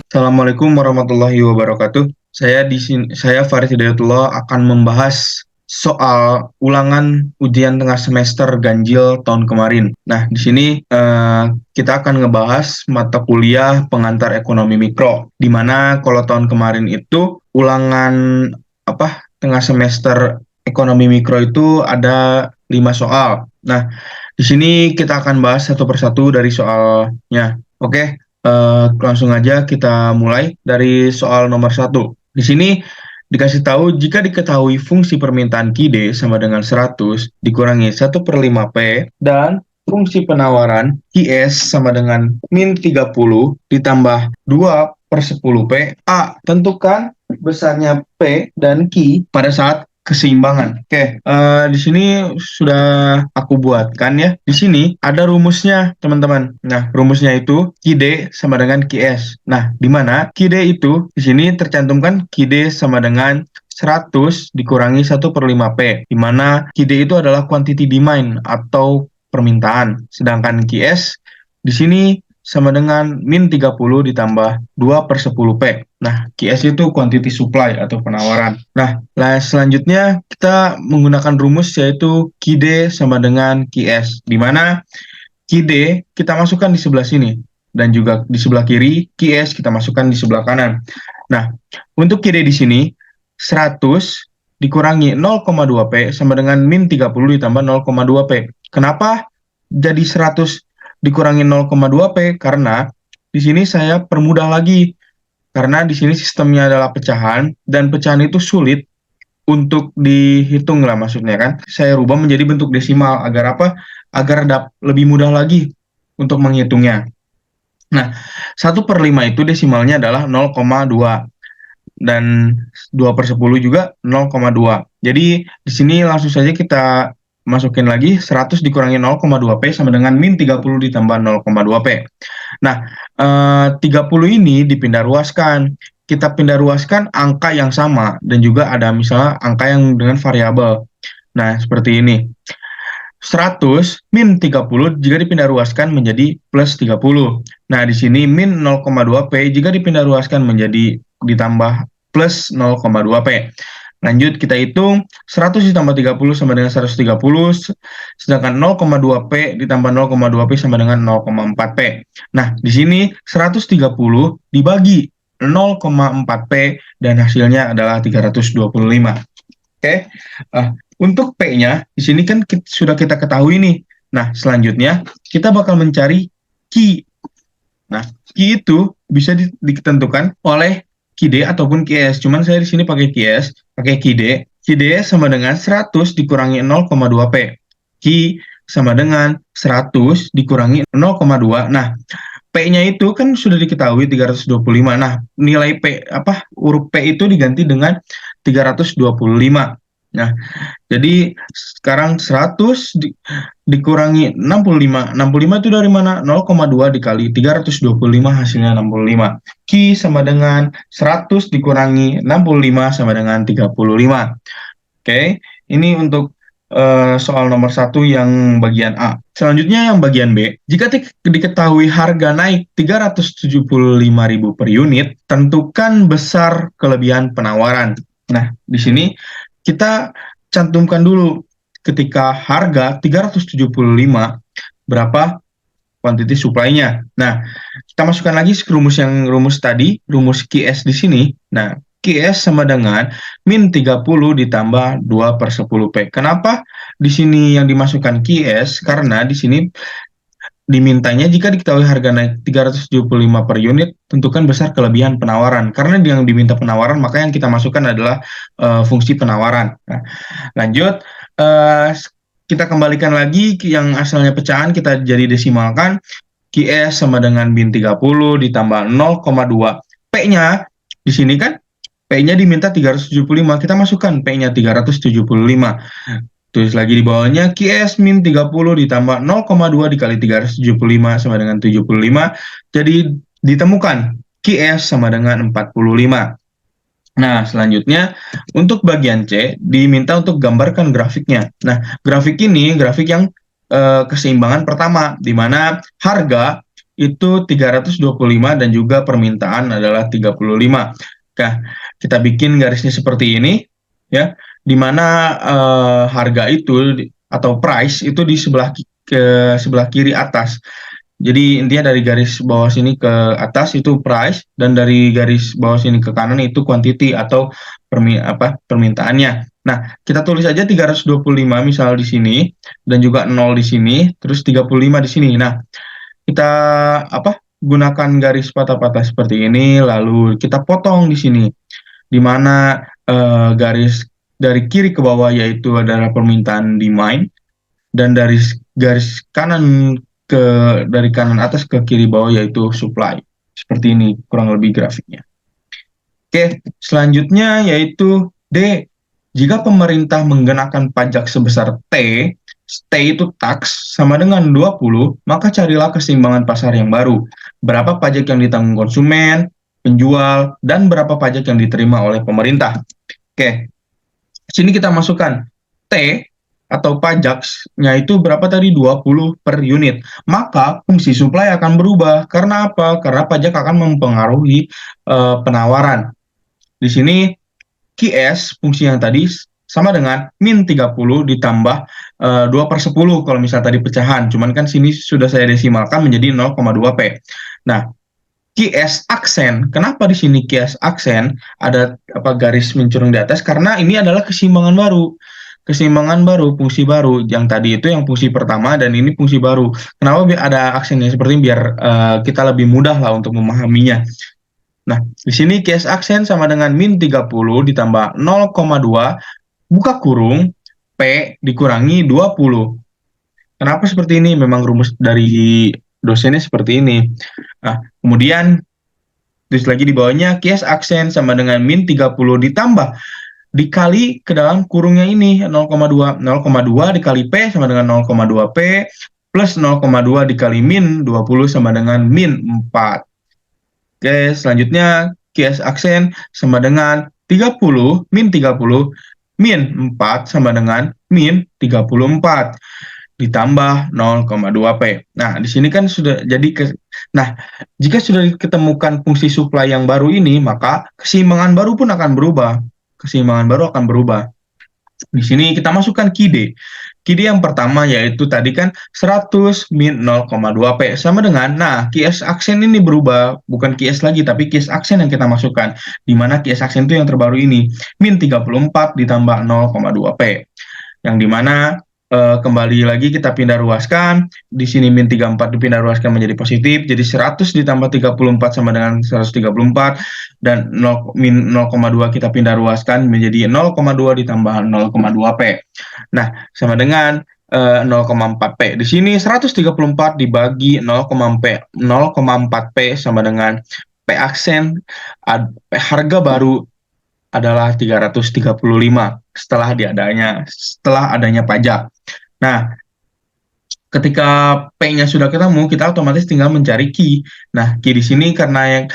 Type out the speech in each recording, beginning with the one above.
Assalamualaikum warahmatullahi wabarakatuh. Saya Farid Hidayatullah akan membahas soal ulangan ujian tengah semester ganjil tahun kemarin. Nah, di sini kita akan ngebahas mata kuliah pengantar ekonomi mikro, di mana kalau tahun kemarin itu ulangan tengah semester ekonomi mikro itu ada 5 soal. Nah, di sini kita akan bahas satu persatu dari soalnya. Oke. Langsung aja kita mulai dari soal nomor satu. Di sini dikasih tahu jika diketahui fungsi permintaan QD sama dengan 100 dikurangi 1/5P dan fungsi penawaran QS sama dengan min 30 ditambah 2/10P. A. Tentukan besarnya P dan Q pada saat keseimbangan. Oke, di sini sudah aku buatkan ya. Di sini ada rumusnya, teman-teman. Nah, rumusnya itu QD sama dengan QS. Nah, di mana QD itu di sini tercantumkan QD sama dengan 100 dikurangi 1/5P, di mana QD itu adalah quantity demand atau permintaan. Sedangkan QS di sini sama dengan min 30 ditambah 2/10P. Nah, QS itu quantity supply atau penawaran. Nah, selanjutnya kita menggunakan rumus yaitu QD sama dengan QS, di mana QD kita masukkan di sebelah sini, dan juga di sebelah kiri, QS kita masukkan di sebelah kanan. Nah, untuk QD di sini, 100 dikurangi 0,2P sama dengan min 30 ditambah 0,2P. Kenapa jadi 100 dikurangi 0,2P? Karena di sini saya permudah lagi. Karena di sini sistemnya adalah pecahan, dan pecahan itu sulit untuk dihitung lah maksudnya kan. Saya rubah menjadi bentuk desimal agar apa? Agar lebih mudah lagi untuk menghitungnya. Nah, 1/5 itu desimalnya adalah 0,2. Dan 2/10 juga 0,2. Jadi di sini langsung saja kita masukin lagi 100 dikurangi 0,2P sama dengan min 30 ditambah 0,2P. Nah, 30 ini dipindah ruaskan. Kita pindah ruaskan angka yang sama dan juga ada misalnya angka yang dengan variabel. Nah, seperti ini. 100 min 30 jika dipindah ruaskan menjadi plus 30. Nah, di sini min 0,2P jika dipindah ruaskan menjadi ditambah plus 0,2P. Lanjut kita hitung 100 ditambah 30 sama dengan 130, sedangkan 0,2P ditambah 0,2P sama dengan 0,4P. Nah, di sini 130 dibagi 0,4P dan hasilnya adalah 325. Oke. Untuk P-nya di sini kan sudah kita ketahui nih. Nah, selanjutnya kita bakal mencari Q. Nah, Q itu bisa ditentukan oleh QD ataupun QS. Cuman saya di sini pakai QS, pakai QD. QD sama dengan 100 dikurangi 0,2P. Q sama dengan 100 dikurangi 0,2. Nah, P-nya itu kan sudah diketahui 325. Nah, nilai P huruf P itu diganti dengan 325. Nah, jadi sekarang 100 dikurangi 65. 65 itu dari mana? 0,2 dikali 325 hasilnya 65. Q sama dengan 100 dikurangi 65 sama dengan 35. Oke, ini untuk soal nomor 1 yang bagian A. Selanjutnya yang bagian B. Jika diketahui harga naik 375.000 per unit, tentukan besar kelebihan penawaran. Nah, di sini kita cantumkan dulu ketika harga 375 berapa quantity supply-nya. Nah, kita masukkan lagi ke rumus tadi, rumus QS di sini. Nah, QS sama dengan min 30 ditambah 2/10P. Kenapa di sini yang dimasukkan QS? Karena di sini dimintanya jika diketahui harga naik 375 per unit, tentukan besar kelebihan penawaran. Karena yang diminta penawaran, maka yang kita masukkan adalah fungsi penawaran. Nah, lanjut, kita kembalikan lagi yang asalnya pecahan, kita jadi desimalkan. QS sama dengan min 30 ditambah 0,2. P-nya di sini kan, P-nya diminta 375, kita masukkan P-nya 375. Tulis lagi di bawahnya, QS min 30 ditambah 0,2 dikali 375 sama dengan 75. Jadi ditemukan QS sama dengan 45. Nah, selanjutnya untuk bagian C diminta untuk gambarkan grafiknya. Nah, grafik ini grafik yang keseimbangan pertama, di mana harga itu 325 dan juga permintaan adalah 35. Nah, kita bikin garisnya seperti ini ya, di mana harga itu atau price itu di ke sebelah kiri atas. Jadi intinya dari garis bawah sini ke atas itu price dan dari garis bawah sini ke kanan itu quantity atau permintaannya. Nah, kita tulis aja 325 misal di sini dan juga 0 di sini, terus 35 di sini. Nah, kita gunakan garis patah-patah seperti ini lalu kita potong di sini di mana garis dari kiri ke bawah yaitu adalah permintaan demand dan dari garis kanan dari kanan atas ke kiri bawah yaitu supply. Seperti ini kurang lebih grafiknya. Oke, selanjutnya yaitu D. Jika pemerintah menggunakan pajak sebesar T itu tax sama dengan 20, maka carilah keseimbangan pasar yang baru. Berapa pajak yang ditanggung konsumen, penjual, dan berapa pajak yang diterima oleh pemerintah. Oke, sini kita masukkan T atau pajaknya itu berapa tadi? 20 per unit. Maka fungsi supply akan berubah. Karena apa? Karena pajak akan mempengaruhi penawaran. Di sini QS fungsi yang tadi sama dengan min 30 ditambah 2 per 10 kalau misalnya tadi pecahan. Cuman kan sini sudah saya desimalkan menjadi 0,2P. Nah, QS aksen. Kenapa di sini QS aksen ada garis mencurung di atas? Karena ini adalah keseimbangan baru. Keseimbangan baru, fungsi baru. Yang tadi itu yang fungsi pertama dan ini fungsi baru. Kenapa ada aksennya seperti ini? Biar kita lebih mudah lah untuk memahaminya. Nah, di sini QS aksen sama dengan min 30 ditambah 0,2 buka kurung P dikurangi 20. Kenapa seperti ini? Memang rumus dari dosennya seperti ini. Nah, kemudian terus lagi di bawahnya QS aksen sama dengan min 30 ditambah dikali ke dalam kurungnya ini 0,2. 0,2 dikali P sama dengan 0,2P plus 0,2 dikali min 20 sama dengan min 4. Oke, selanjutnya QS aksen sama dengan 30 min 30 min 4 sama dengan min 34 ditambah 0,2P. Nah, di sini kan sudah jadi nah, jika sudah diketemukan fungsi supply yang baru ini, maka keseimbangan baru pun akan berubah. Keseimbangan baru akan berubah. Di sini kita masukkan KID. KID yang pertama yaitu tadi kan 100 min 0,2P sama dengan, nah QS aksen ini berubah, bukan QS lagi tapi QS aksen yang kita masukkan, di mana QS aksen itu yang terbaru ini, min 34 ditambah 0,2P. Yang dimana kembali lagi kita pindah ruaskan, di sini min 34 dipindah ruaskan menjadi positif, jadi 100 ditambah 34 sama dengan 134, dan min 0,2 kita pindah ruaskan menjadi 0,2 ditambah 0,2P. Nah, sama dengan 0,4P. Di sini 134 dibagi 0,4P sama dengan P aksen, harga baru adalah 335 setelah adanya pajak. Nah, ketika P-nya sudah ketemu, kita otomatis tinggal mencari Q. Nah, Q di sini karena yang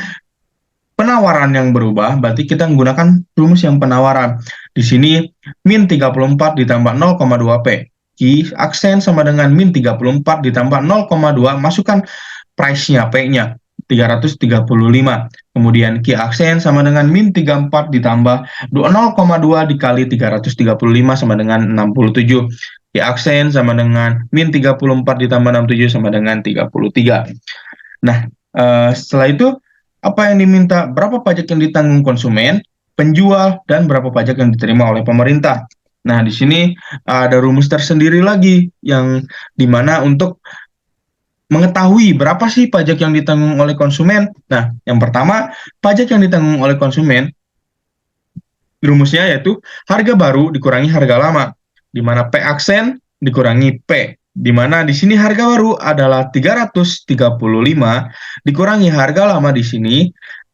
penawaran yang berubah, berarti kita menggunakan rumus yang penawaran. Di sini min 34 ditambah 0,2P. Q aksen sama dengan min 34 ditambah 0,2, masukkan price-nya, P-nya. 335. Kemudian Q aksen sama dengan min 34 ditambah 0,2 dikali 335 sama dengan 67. Q aksen sama dengan min 34 ditambah 67 sama dengan 33. Nah, setelah itu apa yang diminta? Berapa pajak yang ditanggung konsumen, penjual, dan berapa pajak yang diterima oleh pemerintah. Nah, di sini ada rumus tersendiri lagi yang dimana untuk mengetahui berapa sih pajak yang ditanggung oleh konsumen. Nah, yang pertama, pajak yang ditanggung oleh konsumen, rumusnya yaitu harga baru dikurangi harga lama, di mana P aksen dikurangi P, di mana di sini harga baru adalah 335, dikurangi harga lama di sini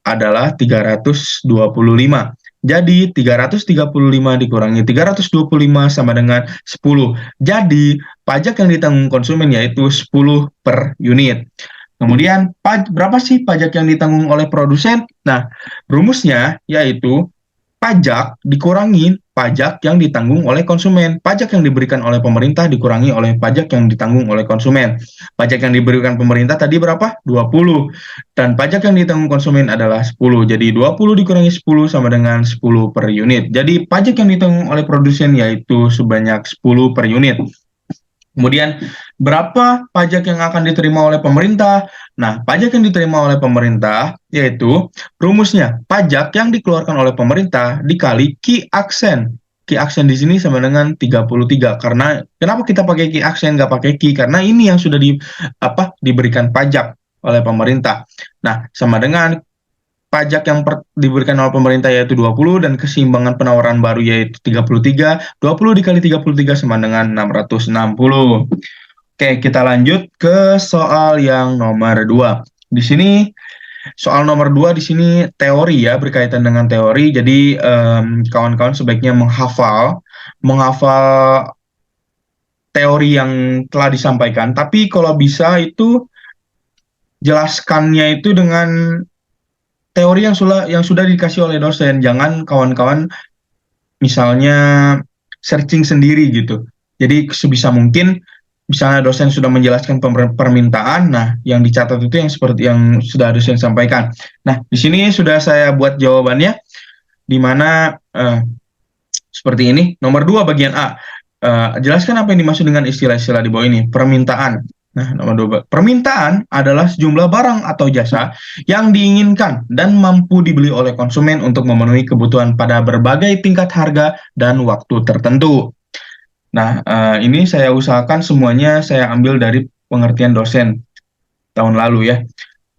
adalah 325. Jadi 335 dikurangi 325 sama dengan 10. Jadi pajak yang ditanggung konsumen yaitu 10 per unit. Kemudian berapa sih pajak yang ditanggung oleh produsen? Nah, rumusnya yaitu pajak dikurangi pajak yang ditanggung oleh konsumen. Pajak yang diberikan oleh pemerintah dikurangi oleh pajak yang ditanggung oleh konsumen. Pajak yang diberikan pemerintah tadi berapa? 20. Dan pajak yang ditanggung konsumen adalah 10. Jadi 20 dikurangi 10 sama dengan 10 per unit. Jadi pajak yang ditanggung oleh produsen yaitu sebanyak 10 per unit. Kemudian, berapa pajak yang akan diterima oleh pemerintah? Nah, pajak yang diterima oleh pemerintah yaitu rumusnya pajak yang dikeluarkan oleh pemerintah dikali Ki aksen. Ki aksen di sini sama dengan 33. Karena kenapa kita pakai Ki aksen nggak pakai Ki? Karena ini yang sudah diberikan pajak oleh pemerintah. Nah, sama dengan pajak yang diberikan oleh pemerintah yaitu 20 dan keseimbangan penawaran baru yaitu 33. 20 dikali 33 sama dengan 660. Oke, kita lanjut ke soal yang nomor 2. Di sini soal nomor 2 di sini teori ya, berkaitan dengan teori. Jadi kawan-kawan sebaiknya menghafal teori yang telah disampaikan, tapi kalau bisa itu jelaskannya itu dengan teori yang sudah dikasih oleh dosen. Jangan kawan-kawan misalnya searching sendiri gitu. Jadi sebisa mungkin misalnya dosen sudah menjelaskan permintaan, nah yang dicatat itu yang seperti yang sudah dosen sampaikan. Nah, di sini sudah saya buat jawabannya, di mana seperti ini. Nomor 2 bagian A. Jelaskan apa yang dimaksud dengan istilah-istilah di bawah ini. Permintaan. Nah, nomor 2. Permintaan adalah sejumlah barang atau jasa yang diinginkan dan mampu dibeli oleh konsumen untuk memenuhi kebutuhan pada berbagai tingkat harga dan waktu tertentu. Nah, ini saya usahakan semuanya saya ambil dari pengertian dosen tahun lalu ya.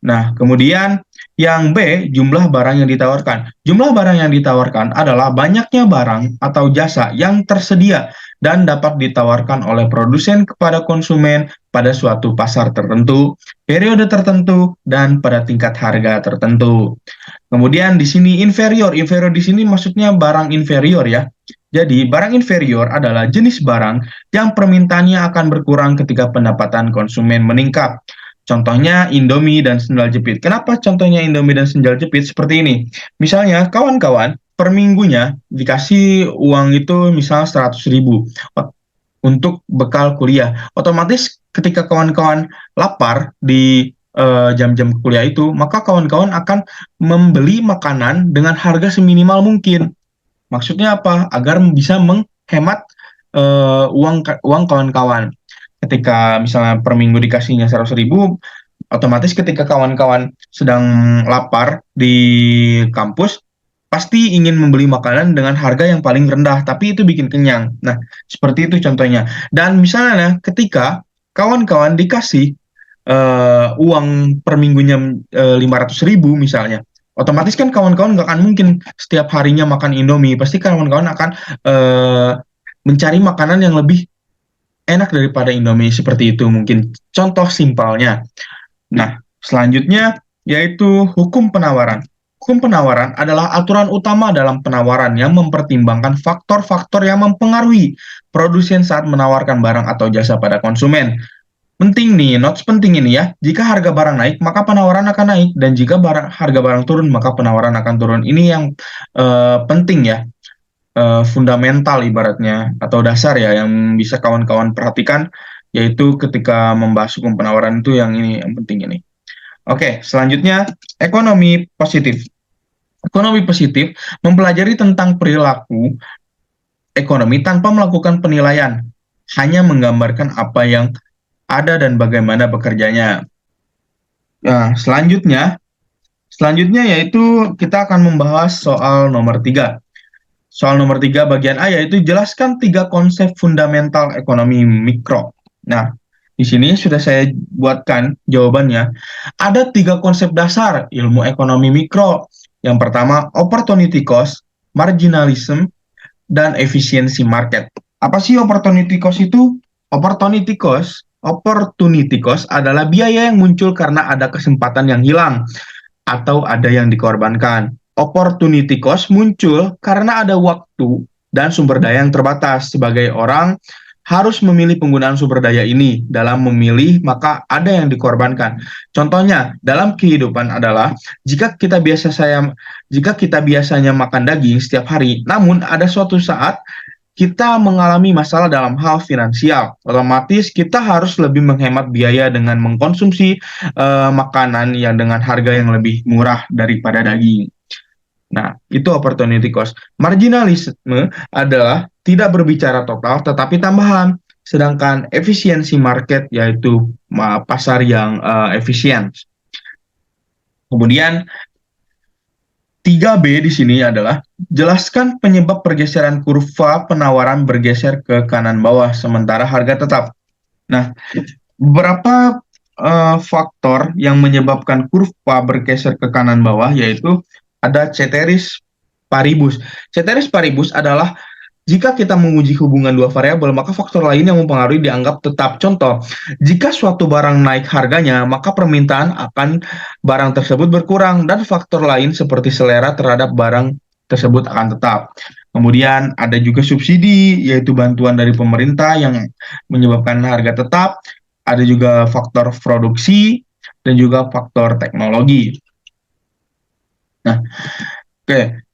Nah, kemudian yang B, jumlah barang yang ditawarkan. Jumlah barang yang ditawarkan adalah banyaknya barang atau jasa yang tersedia dan dapat ditawarkan oleh produsen kepada konsumen pada suatu pasar tertentu, periode tertentu, dan pada tingkat harga tertentu. Kemudian di sini inferior. Inferior di sini maksudnya barang inferior ya. Jadi, barang inferior adalah jenis barang yang permintaannya akan berkurang ketika pendapatan konsumen meningkat. Contohnya Indomie dan sendal jepit. Kenapa contohnya Indomie dan sendal jepit seperti ini? Misalnya kawan-kawan per minggunya dikasih uang itu misal 100.000 untuk bekal kuliah. Otomatis ketika kawan-kawan lapar di jam-jam kuliah itu, maka kawan-kawan akan membeli makanan dengan harga seminimal mungkin. Maksudnya apa? Agar bisa menghemat uang kawan-kawan. Ketika misalnya per minggu dikasihnya 100.000, otomatis ketika kawan-kawan sedang lapar di kampus, pasti ingin membeli makanan dengan harga yang paling rendah, tapi itu bikin kenyang. Nah, seperti itu contohnya. Dan misalnya ketika kawan-kawan dikasih uang per minggunya 500.000 misalnya, otomatis kan kawan-kawan nggak akan mungkin setiap harinya makan Indomie. Pasti kawan-kawan akan mencari makanan yang lebih enak daripada Indomie, seperti itu mungkin contoh simpelnya. Nah, selanjutnya yaitu hukum penawaran. Hukum penawaran adalah aturan utama dalam penawaran yang mempertimbangkan faktor-faktor yang mempengaruhi produsen saat menawarkan barang atau jasa pada konsumen. Penting nih, notes penting ini ya. Jika harga barang naik, maka penawaran akan naik, dan jika harga barang turun, maka penawaran akan turun. Ini yang penting ya, fundamental ibaratnya, atau dasar ya, yang bisa kawan-kawan perhatikan, yaitu ketika membahas hukum penawaran itu yang ini, yang penting ini. Oke, selanjutnya ekonomi positif. Ekonomi positif mempelajari tentang perilaku ekonomi tanpa melakukan penilaian, hanya menggambarkan apa yang ada dan bagaimana bekerjanya. Nah, selanjutnya yaitu kita akan membahas soal nomor 3. Soal nomor 3 bagian A yaitu jelaskan 3 konsep fundamental ekonomi mikro. Nah, di sini sudah saya buatkan jawabannya. Ada 3 konsep dasar ilmu ekonomi mikro. Yang pertama, opportunity cost, marginalism, dan efisiensi market. Apa sih opportunity cost itu? Opportunity cost adalah biaya yang muncul karena ada kesempatan yang hilang atau ada yang dikorbankan. Opportunity cost muncul karena ada waktu dan sumber daya yang terbatas. Sebagai orang harus memilih penggunaan sumber daya ini. Dalam memilih, maka ada yang dikorbankan. Contohnya, dalam kehidupan adalah jika kita biasanya makan daging setiap hari, namun ada suatu saat kita mengalami masalah dalam hal finansial, otomatis kita harus lebih menghemat biaya dengan mengkonsumsi makanan yang dengan harga yang lebih murah daripada daging. Nah, itu opportunity cost. Marginalisme adalah tidak berbicara total tetapi tambahan. Sedangkan efisiensi market yaitu pasar yang efisien. Kemudian 3B di sini adalah jelaskan penyebab pergeseran kurva penawaran bergeser ke kanan bawah sementara harga tetap. Nah, beberapa faktor yang menyebabkan kurva bergeser ke kanan bawah yaitu ada ceteris paribus. Ceteris paribus adalah jika kita menguji hubungan dua variabel, maka faktor lain yang mempengaruhi dianggap tetap. Contoh, jika suatu barang naik harganya, maka permintaan akan barang tersebut berkurang, dan faktor lain seperti selera terhadap barang tersebut akan tetap. Kemudian ada juga subsidi, yaitu bantuan dari pemerintah yang menyebabkan harga tetap. Ada juga faktor produksi, dan juga faktor teknologi. Nah, oke.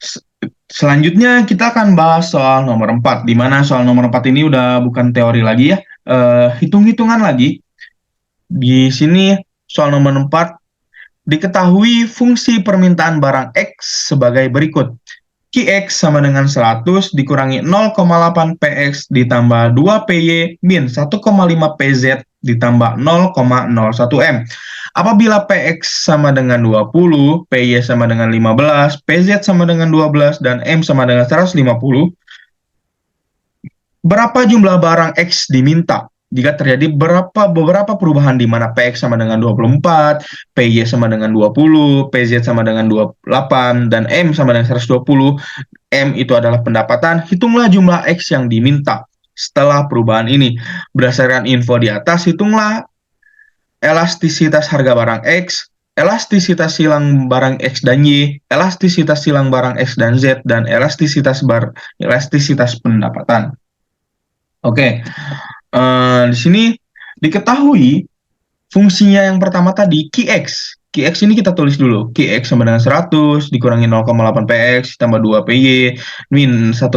Selanjutnya kita akan bahas soal nomor 4, di mana soal nomor 4 ini udah bukan teori lagi ya, hitung-hitungan lagi. Di sini soal nomor 4, diketahui fungsi permintaan barang X sebagai berikut. Qx sama dengan 100 dikurangi 0,8 Px ditambah 2 Py min 1,5 Pz ditambah 0,01 M. Apabila Px sama dengan 20, Py sama dengan 15, Pz sama dengan 12, dan M sama dengan 150, berapa jumlah barang X diminta? Jika terjadi beberapa perubahan di mana Px sama dengan 24, Py sama dengan 20, Pz sama dengan 28, dan M sama dengan 120, M itu adalah pendapatan, hitunglah jumlah X yang diminta. Setelah perubahan ini, berdasarkan info di atas, hitunglah elastisitas harga barang X, elastisitas silang barang X dan Y, elastisitas silang barang X dan Z, dan elastisitas pendapatan. Oke. Di sini diketahui fungsinya yang pertama tadi Qx. Qx ini kita tulis dulu. Qx sama dengan 100 dikurangi 0,8 Px ditambah 2 Py min 1,5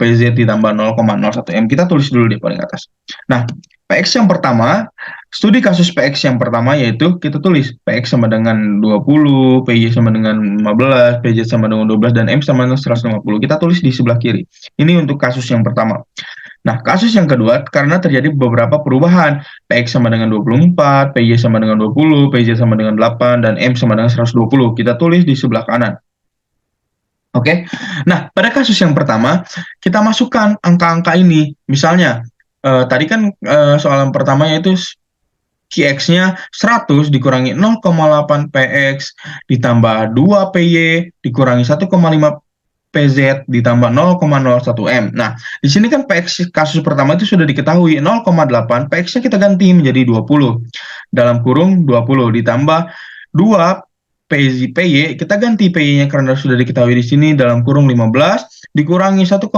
Pz ditambah 0,01 M. Kita tulis dulu di paling atas. Nah, Px yang pertama, studi kasus Px yang pertama yaitu kita tulis Px sama dengan 20, Py sama dengan 15, Pz sama dengan 12, dan M sama dengan 150. Kita tulis di sebelah kiri. Ini untuk kasus yang pertama. Nah, kasus yang kedua, karena terjadi beberapa perubahan, Px sama dengan 24, Py sama dengan 20, Pz sama dengan 8, dan M sama dengan 120. Kita tulis di sebelah kanan. Oke, nah pada kasus yang pertama, kita masukkan angka-angka ini. Misalnya, tadi kan soal yang pertama yaitu Qx-nya 100 dikurangi 0,8 Px ditambah 2 Py dikurangi 1,5 PZ ditambah 0,01 M. Nah, di sini kan Px kasus pertama itu sudah diketahui 0,8, Px-nya kita ganti menjadi 20. Dalam kurung 20 ditambah 2 PY, kita ganti PY-nya karena sudah diketahui di sini dalam kurung 15 dikurangi 1,5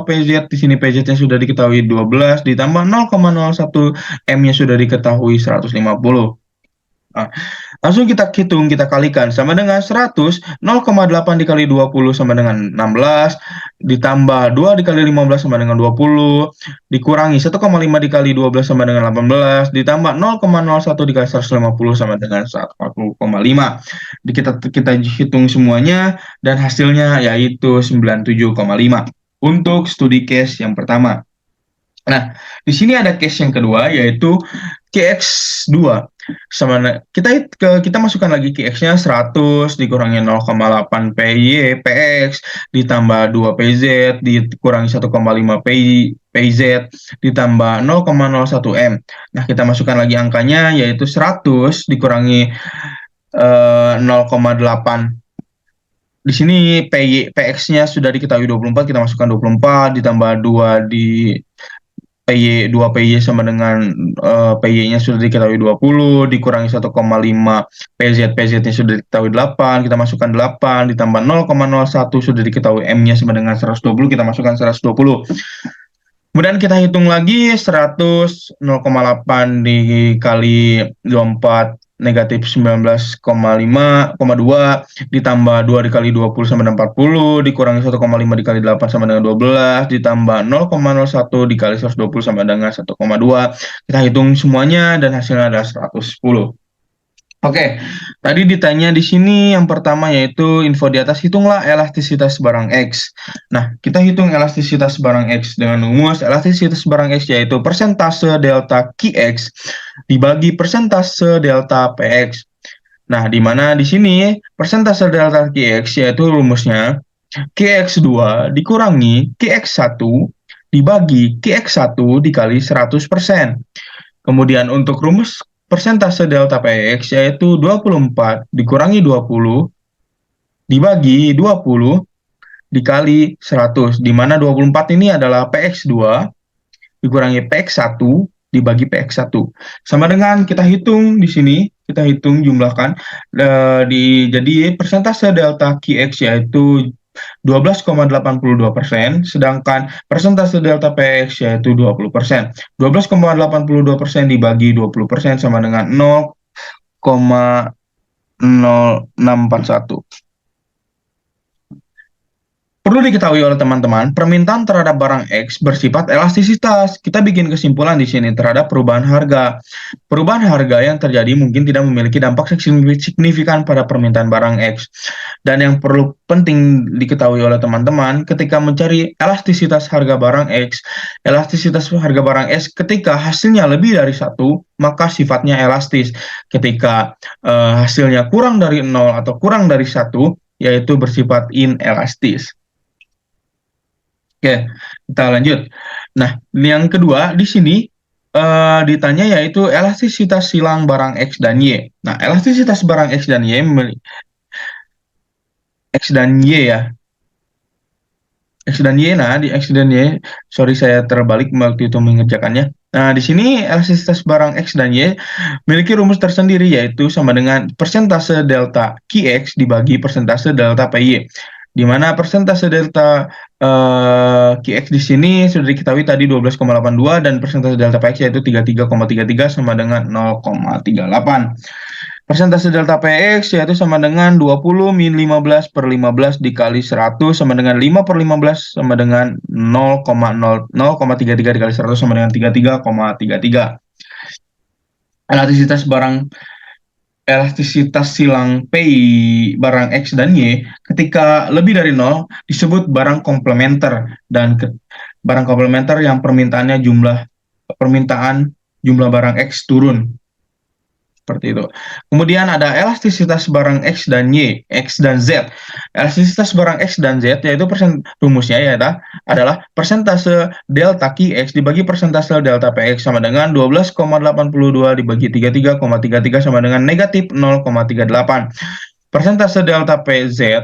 PZ, di sini PZ-nya sudah diketahui 12 ditambah 0,01 M-nya sudah diketahui 150. Nah, langsung kita hitung, kita kalikan sama dengan 100, 0,8 dikali 20 sama dengan 16, ditambah 2 dikali 15 sama dengan 20, dikurangi 1,5 dikali 12 sama dengan 18, ditambah 0,01 dikali 150 sama dengan 140,5. Kita hitung semuanya dan hasilnya yaitu 97,5 untuk studi case yang pertama. Nah, di sini ada case yang kedua yaitu Qx2 sama kita masukkan lagi Qx-nya 100 dikurangi 0,8 Px ditambah 2 Pz dikurangi 1,5 Pz ditambah 0,01 M. Nah, kita masukkan lagi angkanya yaitu 100 dikurangi 0,8. Di sini Px-nya sudah diketahui 24, kita masukkan 24 ditambah 2 di PY, 2 PY sama dengan PY-nya sudah diketahui 20, dikurangi 1,5 PZ, PZ-nya sudah diketahui 8, kita masukkan 8, ditambah 0,01 sudah diketahui M-nya sama dengan 120, kita masukkan 120. Kemudian kita hitung lagi 100 0,8 dikali 24 negatif 19,5,2 ditambah 2 dikali 20 sama dengan 40 dikurangi 1,5 dikali 8 sama dengan 12 ditambah 0,01 dikali 120 sama dengan 1,2. Kita hitung semuanya dan hasilnya adalah 110. Oke, tadi ditanya di sini yang pertama yaitu info di atas, hitunglah elastisitas barang X. Nah, kita hitung elastisitas barang X dengan rumus elastisitas barang X yaitu persentase delta QX dibagi persentase delta PX. Nah, di mana di sini persentase delta QX yaitu rumusnya QX2 dikurangi QX1 dibagi QX1 dikali 100%. Kemudian untuk rumus persentase delta PX yaitu 24 dikurangi 20 dibagi 20 dikali 100, di mana 24 ini adalah PX2 dikurangi PX1 dibagi PX1. Sama dengan kita hitung di sini, kita hitung jumlahkan jadi persentase delta QX yaitu 12,82%, sedangkan persentase delta PX yaitu 20%. 12,82% dibagi 20% sama dengan 0,0641. Perlu diketahui oleh teman-teman, permintaan terhadap barang X bersifat elastisitas. Kita bikin kesimpulan di sini terhadap perubahan harga. Perubahan harga yang terjadi mungkin tidak memiliki dampak signifikan pada permintaan barang X. Dan yang perlu penting diketahui oleh teman-teman, ketika mencari elastisitas harga barang X, elastisitas harga barang X ketika hasilnya lebih dari 1, maka sifatnya elastis. Ketika hasilnya kurang dari 0 atau kurang dari 1, yaitu bersifat inelastis. Oke, kita lanjut. Nah, yang kedua di sini ditanya yaitu elastisitas silang barang X dan Y. Nah, elastisitas barang X dan Y ya. X dan Y, nah di X dan Y, sorry saya terbalik waktu itu mengerjakannya. Nah, di sini elastisitas barang X dan Y memiliki rumus tersendiri yaitu sama dengan persentase delta QX dibagi persentase delta PY. Di mana persentase delta QX di sini sudah diketahui tadi 12,82 dan persentase delta PX yaitu 33,33 sama dengan 0,38. Persentase delta PX yaitu sama dengan 20 min 15 per 15 dikali 100 sama dengan 5 per 15 sama dengan 0,33 dikali 100 sama dengan 33,33. Elastisitas silang P barang X dan Y ketika lebih dari 0 disebut barang komplementer, dan barang komplementer yang permintaan jumlah barang X turun. Seperti itu. Kemudian ada elastisitas barang X dan Y, X dan Z. Elastisitas barang X dan Z yaitu rumusnya adalah persentase delta QX dibagi persentase delta PX sama dengan 12,82 dibagi 33,33 sama dengan negatif 0,38. Persentase delta PZ,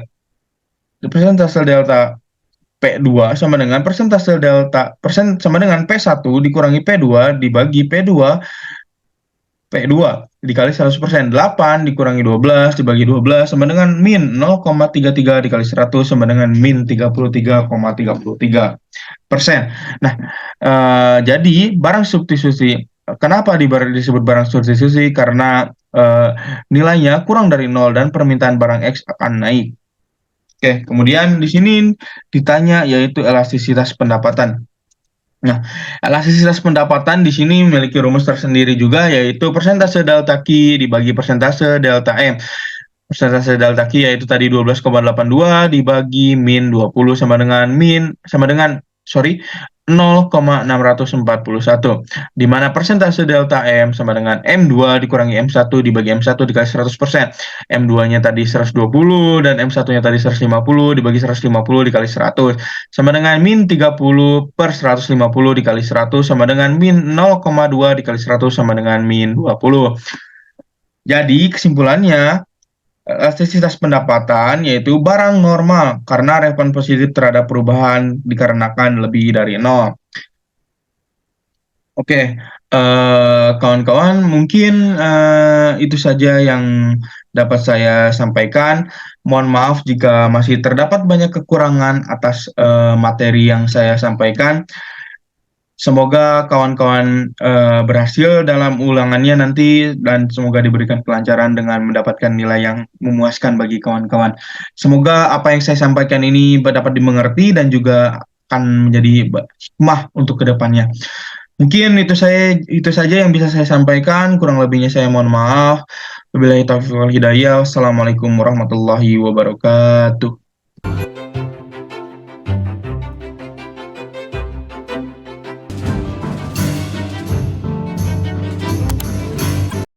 persentase delta P2 sama dengan persentase delta sama dengan P1 dikurangi P2 dibagi P2 dikali 100%, 8 dikurangi 12 dibagi 12 sama dengan min 0,33 dikali 100 sama dengan min 33,33%. Nah, jadi barang substitusi, kenapa disebut barang substitusi? Karena nilainya kurang dari 0 dan permintaan barang X akan naik. Oke, kemudian di sini ditanya yaitu elastisitas pendapatan. Nah, elastisitas pendapatan di sini memiliki rumus tersendiri juga yaitu persentase delta Q dibagi persentase delta M. Persentase delta Q yaitu tadi 12,82 dibagi min 20 sama dengan 0,641, di mana persentase delta M sama dengan M2 dikurangi M1 dibagi M1 dikali 100%. M2-nya tadi 120 dan M1-nya tadi 150 dibagi 150 dikali 100 sama dengan min 30 per 150 dikali 100 sama dengan min 0,2 dikali 100 sama dengan min 20. Jadi kesimpulannya, elastisitas pendapatan yaitu barang normal karena respon positif terhadap perubahan dikarenakan lebih dari 0. Oke, kawan-kawan, mungkin itu saja yang dapat saya sampaikan. Mohon maaf jika masih terdapat banyak kekurangan atas materi yang saya sampaikan. Semoga kawan-kawan berhasil dalam ulangannya nanti dan semoga diberikan kelancaran dengan mendapatkan nilai yang memuaskan bagi kawan-kawan. Semoga apa yang saya sampaikan ini dapat dimengerti dan juga akan menjadi hikmah untuk kedepannya. Mungkin itu saja yang bisa saya sampaikan. Kurang lebihnya saya mohon maaf. Wabillahi taufiq wal hidayah. Wassalamualaikum warahmatullahi wabarakatuh.